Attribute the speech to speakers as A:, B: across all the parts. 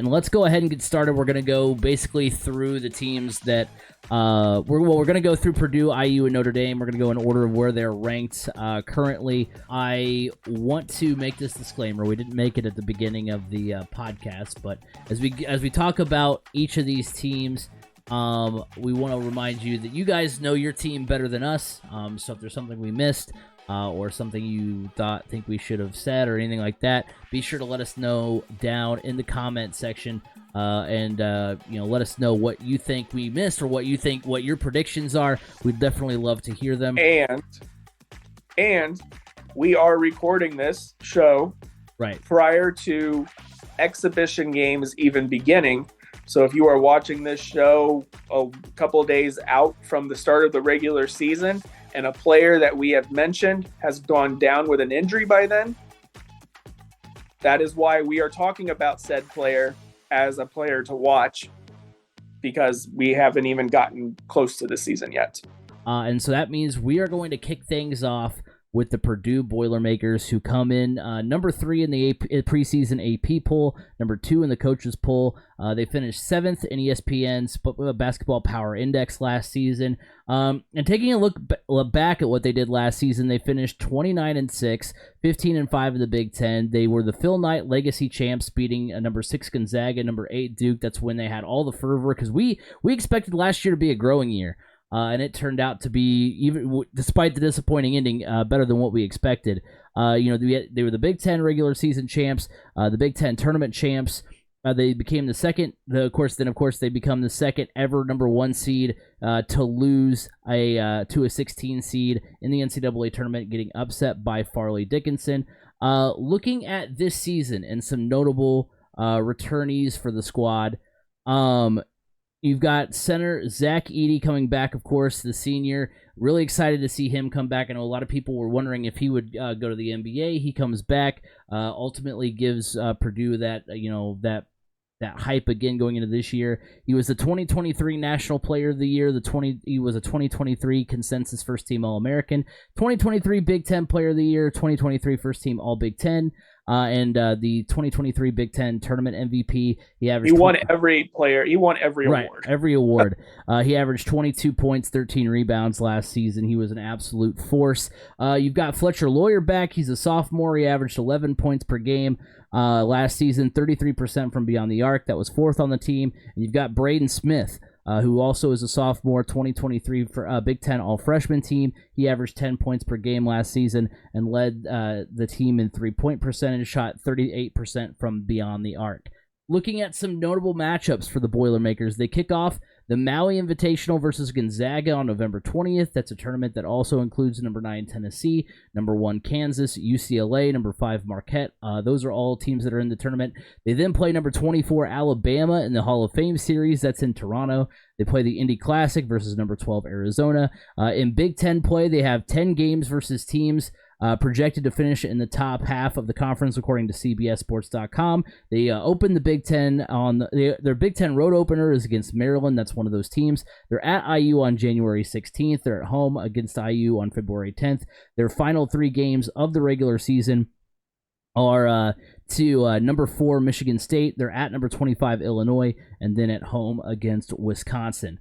A: And let's go ahead and get started. We're going to go basically through the teams that we're going to go through Purdue, IU, and Notre Dame. We're going to go in order of where they're ranked currently. I want to make this disclaimer. We didn't make it at the beginning of the podcast, but as we talk about each of these teams, we want to remind you that you guys know your team better than us. So if there's something we missed, or something you think we should have said or anything like that, be sure to let us know down in the comment section, and let us know what you think we missed or what your predictions are. We'd definitely love to hear them.
B: And we are recording this show
A: right
B: prior to exhibition games even beginning. So if you are watching this show a couple days out from the start of the regular season and a player that we have mentioned has gone down with an injury by then, that is why we are talking about said player as a player to watch, because we haven't even gotten close to the season yet.
A: And so that means we are going to kick things off with the Purdue Boilermakers, who come in number 3 in the preseason AP poll, number 2 in the coaches poll. They finished 7th in ESPN's Basketball Power Index last season. And taking a look back at what they did last season, they finished 29-6, 15-5 in the Big Ten. They were the Phil Knight Legacy champs, beating number 6 Gonzaga, number 8 Duke. That's when they had all the fervor, because we expected last year to be a growing year. And it turned out to be, even despite the disappointing ending, better than what we expected. They were the Big Ten regular season champs, the Big Ten tournament champs. They became the second. Of course, they become the second ever number 1 seed to lose to a 16 seed in the NCAA tournament, getting upset by Farley Dickinson. Looking at this season and some notable returnees for the squad. You've got center Zach Edey coming back, of course, the senior. Really excited to see him come back. I know a lot of people were wondering if he would go to the NBA. He comes back, ultimately gives Purdue that hype again going into this year. He was the 2023 National Player of the Year. He was a 2023 Consensus First Team All-American, 2023 Big Ten Player of the Year, 2023 First Team All Big Ten. And the 2023 Big Ten Tournament MVP. He
B: won every award.
A: Every award. He averaged 22 points, 13 rebounds last season. He was an absolute force. You've got Fletcher Loyer back. He's a sophomore. He averaged 11 points per game last season, 33% from beyond the arc. That was 4th on the team. And you've got Braden Smith, who also is a sophomore, 2023 for Big Ten All-Freshman team. He averaged 10 points per game last season and led the team in three-point percentage, shot 38% from beyond the arc. Looking at some notable matchups for the Boilermakers, they kick off the Maui Invitational versus Gonzaga on November 20th. That's a tournament that also includes number 9 Tennessee, number 1 Kansas, UCLA, number 5 Marquette. Those are all teams that are in the tournament. They then play number 24 Alabama in the Hall of Fame series. That's in Toronto. They play the Indy Classic versus number 12 Arizona. In Big Ten play, they have 10 games versus teams projected to finish in the top half of the conference, according to CBSSports.com. They open the Big Ten on their Big Ten road opener is against Maryland. That's one of those teams. They're at IU on January 16th. They're at home against IU on February 10th. Their final 3 games of the regular season are to number 4 Michigan State. They're at number 25 Illinois, and then at home against Wisconsin.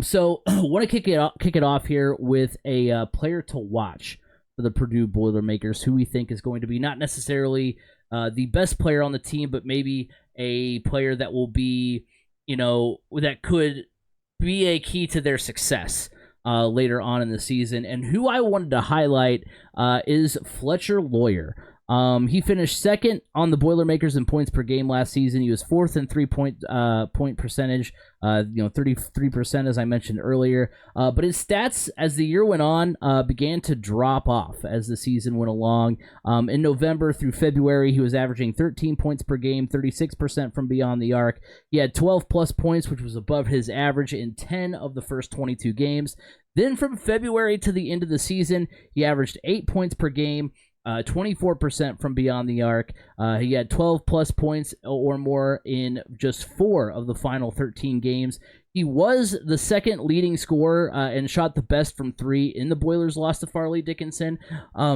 A: So I want to kick it off here with a player to watch for the Purdue Boilermakers, who we think is going to be not necessarily the best player on the team, but maybe a player that will be, that could be a key to their success later on in the season. And who I wanted to highlight is Fletcher Loyer. He finished 2nd on the Boilermakers in points per game last season. He was 4th in three-point percentage, 33% as I mentioned earlier. But his stats as the year went on began to drop off as the season went along. In November through February, he was averaging 13 points per game, 36% from beyond the arc. He had 12-plus points, which was above his average in 10 of the first 22 games. Then from February to the end of the season, he averaged 8 points per game, 24% from beyond the arc. He had 12-plus points or more in just 4 of the final 13 games. He was the second leading scorer and shot the best from 3 in the Boilers' loss to Farley Dickinson.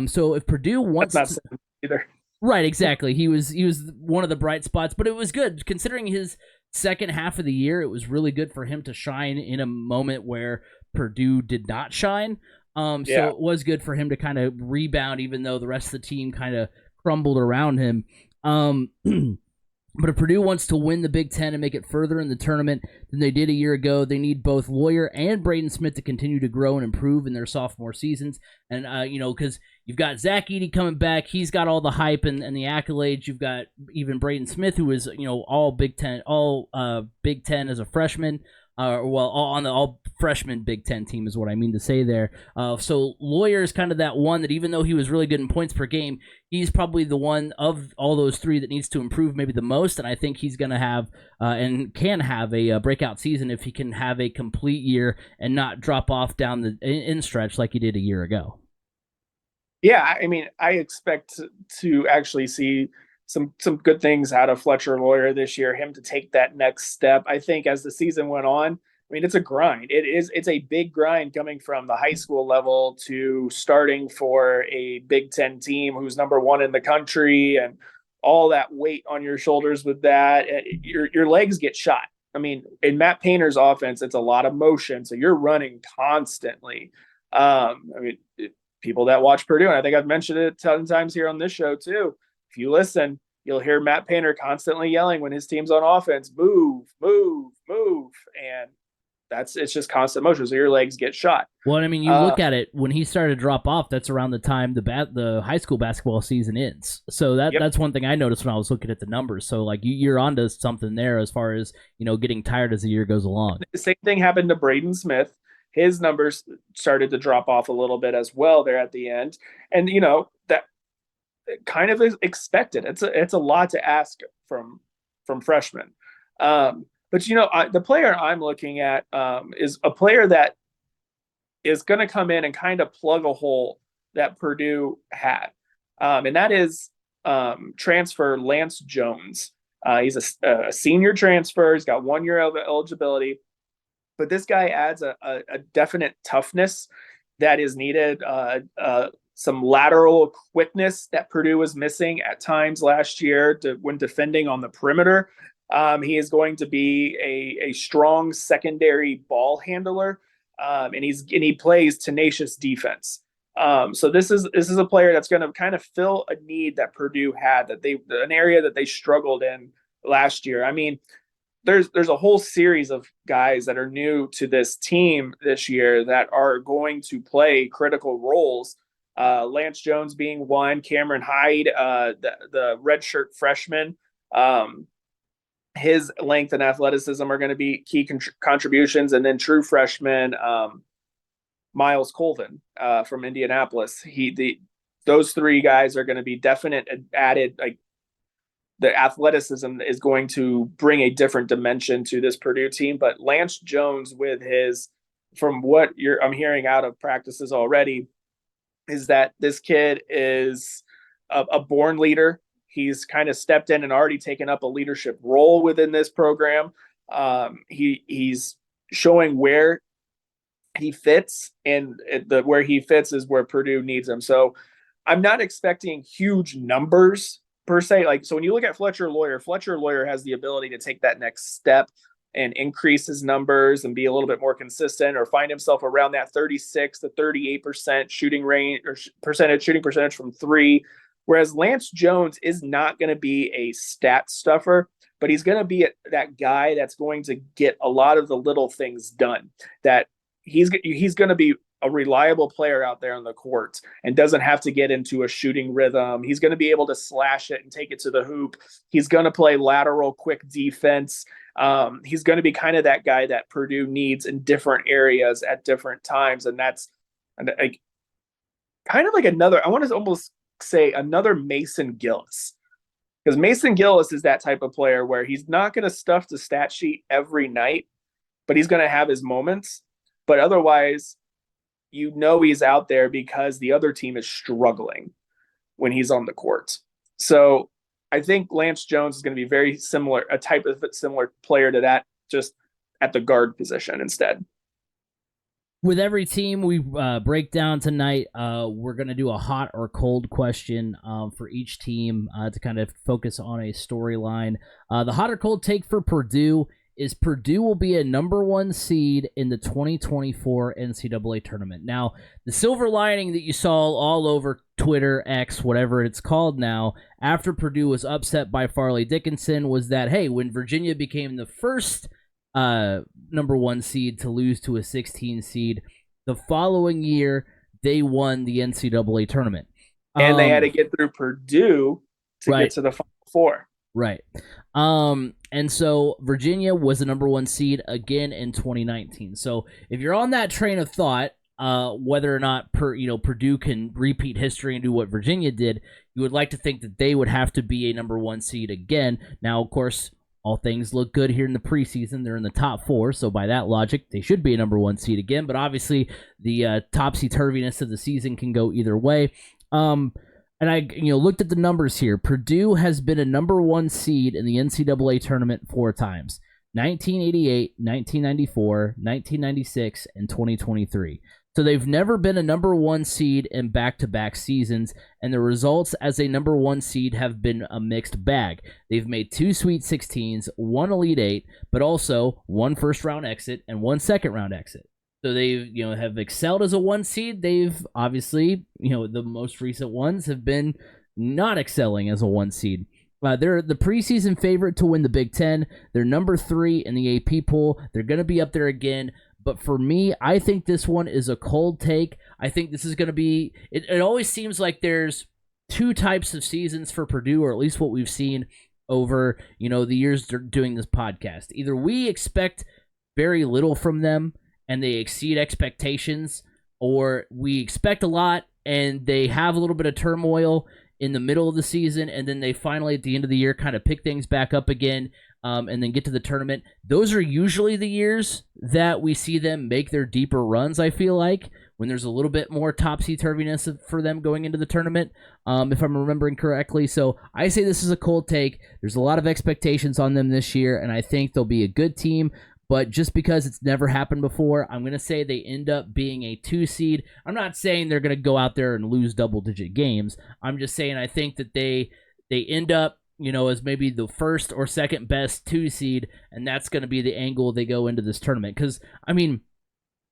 A: So if Purdue wants
B: That's not either.
A: Right, exactly. He was one of the bright spots, but it was good considering his second half of the year. It was really good for him to shine in a moment where Purdue did not shine. So
B: Yeah.
A: it was good for him to kind of rebound, even though the rest of the team kind of crumbled around him. Um, But if Purdue wants to win the Big Ten and make it further in the tournament than they did a year ago, they need both Loyer and Braden Smith to continue to grow and improve in their sophomore seasons. And, because you've got Zach Edey coming back. He's got all the hype and the accolades. You've got even Braden Smith, who is, all Big Ten as a freshman. On the all freshman Big Ten team is what I mean to say there. So Loyer is kind of that one that even though he was really good in points per game, he's probably the one of all those three that needs to improve maybe the most. And I think he's going to have and can have a breakout season if he can have a complete year and not drop off down the in stretch like he did a year ago.
B: Yeah, I mean, I expect to actually see some good things out of Fletcher Loyer this year, him to take that next step. I think as the season went on, I mean, it's a grind. It's a big grind coming from the high school level to starting for a Big Ten team who's number one in the country and all that weight on your shoulders with that. Your legs get shot. I mean, in Matt Painter's offense, it's a lot of motion, so you're running constantly. I mean, people that watch Purdue, and I think I've mentioned it a ton of times here on this show too. If you listen, you'll hear Matt Painter constantly yelling when his team's on offense, move, move, move. And it's just constant motion. So your legs get shot.
A: Well, I mean, you look at it when he started to drop off. That's around the time the high school basketball season ends. So that's one thing I noticed when I was looking at the numbers. So like you're onto something there as far as getting tired as the year goes along.
B: The same thing happened to Braden Smith. His numbers started to drop off a little bit as well there at the end, and that kind of is expected. It's a lot to ask from freshmen. But the player I'm looking at is a player that is going to come in and kind of plug a hole that Purdue had, and that is transfer Lance Jones. He's a senior transfer. He's got 1 year of eligibility, but this guy adds a definite toughness that is needed. Some lateral quickness that Purdue was missing at times last year when defending on the perimeter. He is going to be a strong secondary ball handler, and he plays tenacious defense. So this is a player that's going to kind of fill a need that Purdue had, an area that they struggled in last year. I mean, there's a whole series of guys that are new to this team this year that are going to play critical roles. Lance Jones being one, Cameron Hyde, the redshirt freshman. His length and athleticism are going to be key contributions, and then true freshman Miles Colvin from Indianapolis. Those three guys are going to be definite added. Like the athleticism is going to bring a different dimension to this Purdue team. But Lance Jones, from what I'm hearing out of practices already, is that this kid is a born leader. He's kind of stepped in and already taken up a leadership role within this program. He's showing where he fits, and where he fits is where Purdue needs him. So I'm not expecting huge numbers per se. So when you look at Fletcher Loyer has the ability to take that next step and increase his numbers and be a little bit more consistent, or find himself around that 36 to 38% shooting range or shooting percentage from three. Whereas Lance Jones is not going to be a stat stuffer, but he's going to be that guy that's going to get a lot of the little things done. That he's going to be a reliable player out there on the court and doesn't have to get into a shooting rhythm. He's going to be able to slash it and take it to the hoop. He's going to play lateral, quick defense. He's going to be kind of that guy that Purdue needs in different areas at different times. And that's kind of like another, I want to almost say another Mason Gillis. Because Mason Gillis is that type of player where he's not going to stuff the stat sheet every night, but he's going to have his moments. But otherwise, he's out there because the other team is struggling when he's on the court. So I think Lance Jones is going to be very similar, a type of similar player to that, just at the guard position instead.
A: With every team we break down tonight, we're going to do a hot or cold question for each team to kind of focus on a storyline. The hot or cold take for Purdue is Purdue will be a number 1 seed in the 2024 NCAA tournament. Now, the silver lining that you saw all over Twitter, X, whatever it's called now, after Purdue was upset by Farley Dickinson was that, hey, when Virginia became the first number 1 seed to lose to a 16 seed, the following year they won the NCAA tournament.
B: And they had to get through Purdue to get to the Final Four.
A: Right. And so Virginia was the number 1 seed again in 2019. So if you're on that train of thought, whether or not Purdue can repeat history and do what Virginia did, you would like to think that they would have to be a number 1 seed again. Now, of course, all things look good here in the preseason. They're in the top 4, so by that logic, they should be a number 1 seed again. But obviously, the topsy-turviness of the season can go either way. And I looked at the numbers here. Purdue has been a number 1 seed in the NCAA tournament 4 times. 1988, 1994, 1996, and 2023. So they've never been a number 1 seed in back-to-back seasons, and the results as a number 1 seed have been a mixed bag. They've made 2 Sweet 16s, 1 Elite 8, but also 1 first-round exit and 1 second-round exit. So they have excelled as a 1 seed. They've obviously, the most recent ones have been not excelling as a 1 seed. They're the preseason favorite to win the Big Ten. They're number 3 in the AP poll. They're going to be up there again. But for me, I think this one is a cold take. I think this is going to be... It always seems like there's 2 types of seasons for Purdue, or at least what we've seen over, the years they're doing this podcast. Either we expect very little from them, and they exceed expectations, or we expect a lot and they have a little bit of turmoil in the middle of the season, and then they finally at the end of the year kind of pick things back up again, and then get to the tournament. Those are usually the years that we see them make their deeper runs, I feel like, when there's a little bit more topsy-turviness for them going into the tournament, if I'm remembering correctly. So I say this is a cold take. There's a lot of expectations on them this year, and I think they'll be a good team. But just because it's never happened before, I'm going to say they end up being a 2 seed. I'm not saying they're going to go out there and lose double-digit games. I'm just saying I think that they end up, as maybe the first or second best 2 seed, and that's going to be the angle they go into this tournament. Because,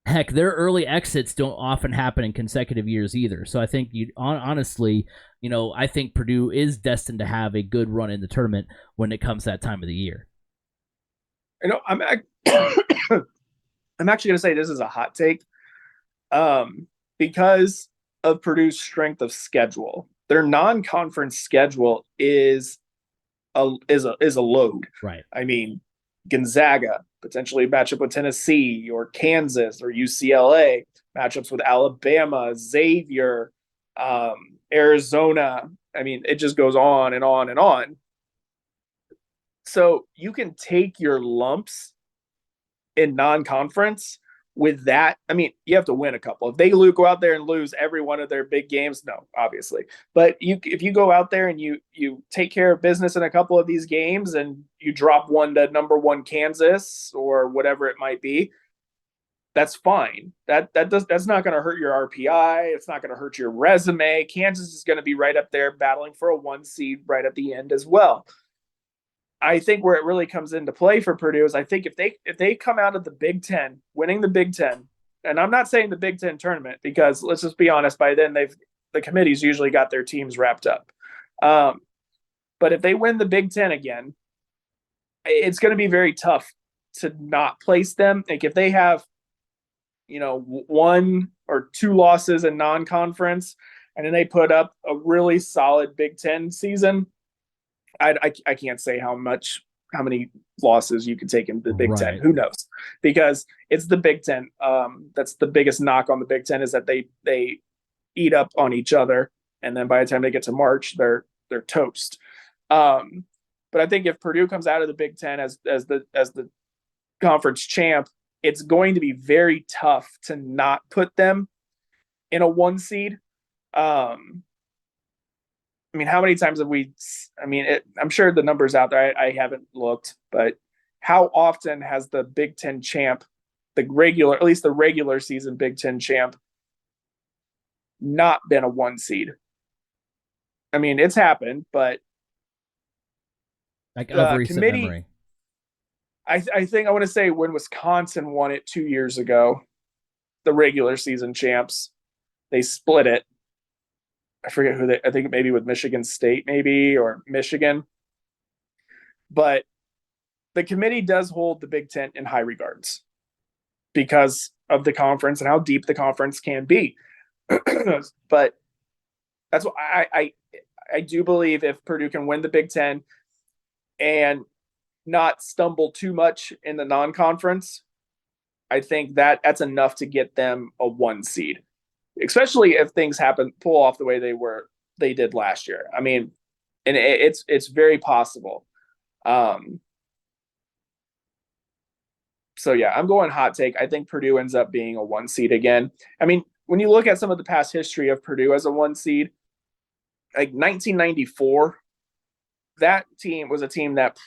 A: heck, their early exits don't often happen in consecutive years either. So I think, honestly, I think Purdue is destined to have a good run in the tournament when it comes that time of the year.
B: I'm actually going to say this is a hot take because of Purdue's strength of schedule. Their non-conference schedule is a load.
A: Right.
B: Gonzaga, potentially matchup with Tennessee or Kansas or UCLA, matchups with Alabama, Xavier, Arizona. It just goes on and on and on. So you can take your lumps in non-conference with that. You have to win a couple. If they go out there and lose every one of their big games, no, obviously. But if you go out there and you take care of business in a couple of these games and you drop one to number 1 Kansas or whatever it might be, that's fine. That's not going to hurt your RPI. It's not going to hurt your resume. Kansas is going to be right up there battling for a 1 seed right at the end as well. I think where it really comes into play for Purdue is I think if they come out of the Big Ten, winning the Big Ten, and I'm not saying the Big Ten tournament because let's just be honest, by then the committee's usually got their teams wrapped up. But if they win the Big Ten again, it's going to be very tough to not place them. Like if they have, 1 or 2 losses in non-conference, and then they put up a really solid Big Ten season, I can't say how many losses you could take in the Big Ten. Who knows? Because it's the Big Ten. That's the biggest knock on the Big Ten is that they eat up on each other, and then by the time they get to March, they're toast. But I think if Purdue comes out of the Big Ten as the conference champ, it's going to be very tough to not put them in a 1 seed. How many times have we? I'm sure the numbers out there. I haven't looked, but how often has the Big Ten champ at least the regular season Big Ten champ, not been a 1 seed. I mean, it's happened, but
A: like of recent
B: committee,
A: memory.
B: I think I want to say when Wisconsin won it 2 years ago, the regular season champs, they split it. I forget who I think maybe with Michigan State, maybe, or Michigan. But the committee does hold the Big Ten in high regards because of the conference and how deep the conference can be. But that's what I do believe if Purdue can win the Big Ten and not stumble too much in the non-conference, I think that's enough to get them a 1 seed, especially if things pull off the way they did last year. I mean, and it's very possible. So yeah, I'm going hot take. I think Purdue ends up being a 1 seed again. I mean, when you look at some of the past history of Purdue as a 1 seed, like 1994, that team was a team that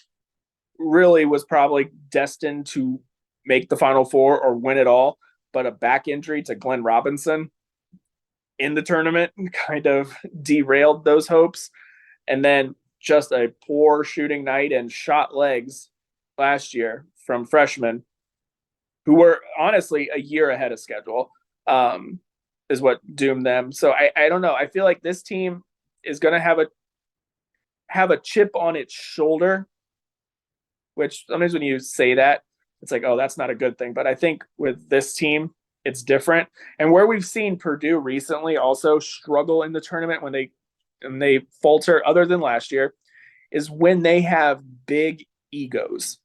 B: really was probably destined to make the Final Four or win it all, but a back injury to Glenn Robinson in the tournament kind of derailed those hopes. And then just a poor shooting night and shot legs last year from freshmen who were honestly a year ahead of schedule, is what doomed them. So I don't know. I feel like this team is going to have a chip on its shoulder, which sometimes when you say that, it's like, oh, that's not a good thing. But I think with this team, it's different. And where we've seen Purdue recently also struggle in the tournament when they falter, other than last year, is when they have big egos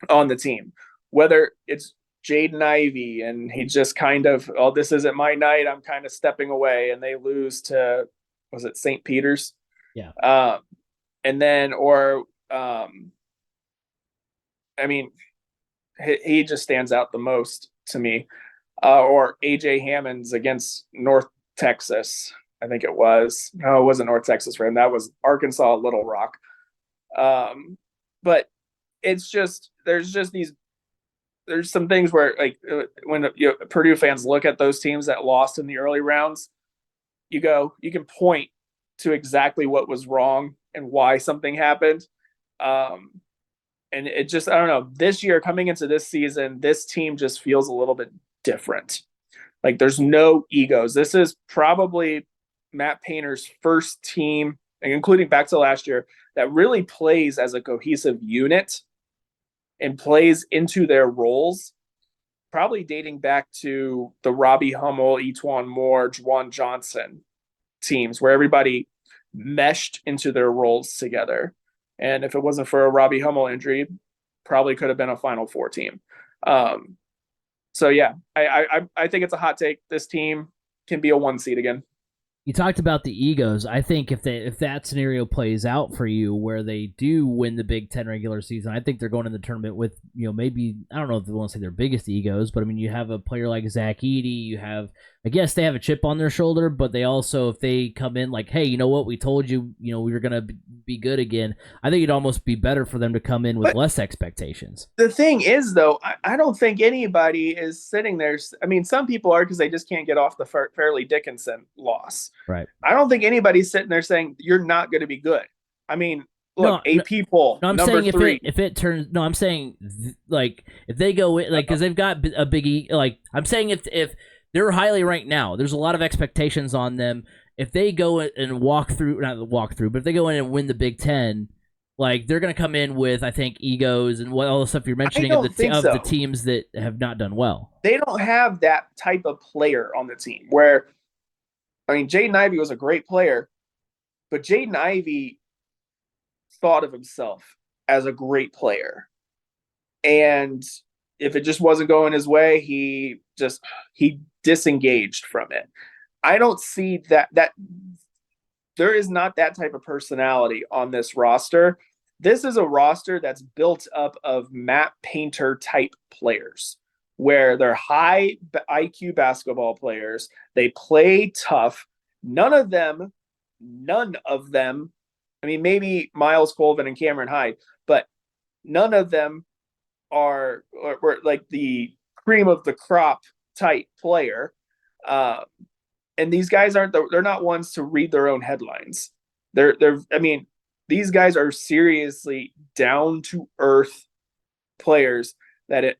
B: on the team. Whether it's Jaden Ivey and he just kind of, oh, this isn't my night, I'm kind of stepping away, and they lose to, was it St. Peter's?
A: Yeah.
B: And then, or I mean, he just stands out the most to me. Or AJ Hammond's against North Texas. I think it was. No, it wasn't North Texas for him. That was Arkansas Little Rock. But it's just, there's some things where, like, when Purdue fans look at those teams that lost in the early rounds, you can point to exactly what was wrong and why something happened. And it just, I don't know, this year coming into this season, this team just feels a little bit different. Like, there's no egos. This is probably Matt Painter's first team, including back to last year, that really plays as a cohesive unit and plays into their roles, probably dating back to the Robbie Hummel, Etuan Moore, Juwan Johnson teams, where everybody meshed into their roles together. And if it wasn't for a Robbie Hummel injury, probably could have been a Final Four team. So yeah, I think it's a hot take. This team can be a 1 seed again.
A: You talked about the egos. I think if that scenario plays out for you, where they do win the Big Ten regular season, I think they're going in the tournament with, maybe, I don't know if they want to say their biggest egos, but I mean, you have a player like Zach Edey. You have, I guess they have a chip on their shoulder, but they also, if they come in like, hey, you know what, we told you, we were going to be good again. I think it'd almost be better for them to come in with less expectations.
B: The thing is, though, I don't think anybody is sitting there. I mean, some people are, because they just can't get off the Fairleigh Dickinson loss.
A: Right.
B: I don't think anybody's sitting there saying you're not going to be good. I mean, look, AP poll,
A: I'm
B: number
A: saying
B: 3.
A: if it turns, I'm saying like if they go in, like, because they've got a biggie. Like, I'm saying if they're highly ranked now, there's a lot of expectations on them. If they go and walk through, but if they go in and win the Big Ten, like, they're going to come in with, I think, egos and all the stuff you're mentioning of the teams that have not done well.
B: They don't have that type of player on the team where, I mean, Jaden Ivey was a great player, but Jaden Ivey thought of himself as a great player. And if it just wasn't going his way, he disengaged from it. I don't see that there is not that type of personality on this roster. This is a roster that's built up of Matt Painter type players, where they're high IQ basketball players. They play tough. None of them, I mean, maybe Miles Colvin and Cameron Hyde, but none of them are like the cream of the crop type player. And these guys they're not ones to read their own headlines. These guys are seriously down to earth players that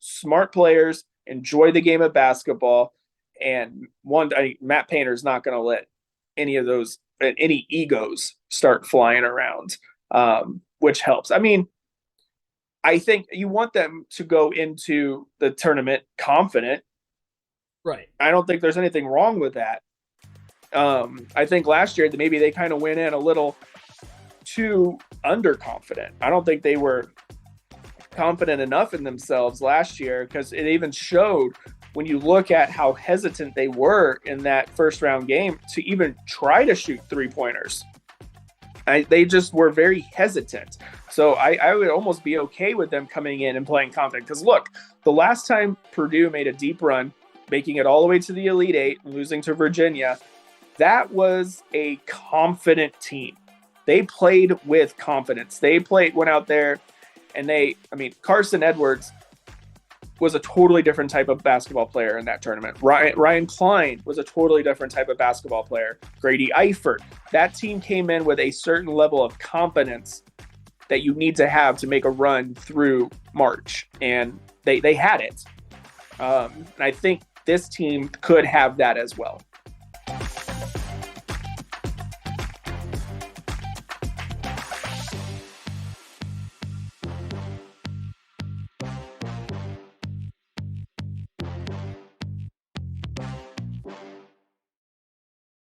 B: smart players, enjoy the game of basketball. And Matt Painter's not going to let any egos start flying around, which helps. I mean, I think you want them to go into the tournament confident.
A: Right.
B: I don't think there's anything wrong with that. I think last year maybe they kind of went in a little too underconfident. I don't think they were confident enough in themselves last year, because it even showed when you look at how hesitant they were in that first round game to even try to shoot 3-pointers. They just were very hesitant. So I would almost be okay with them coming in and playing confident. Because look, the last time Purdue made a deep run, making it all the way to the Elite Eight and losing to Virginia, that was a confident team. They played with confidence. Went out there and Carson Edwards was a totally different type of basketball player in that tournament. Ryan Klein was a totally different type of basketball player. Grady Eifert. That team came in with a certain level of confidence that you need to have to make a run through March. And they had it. And I think this team could have that as well.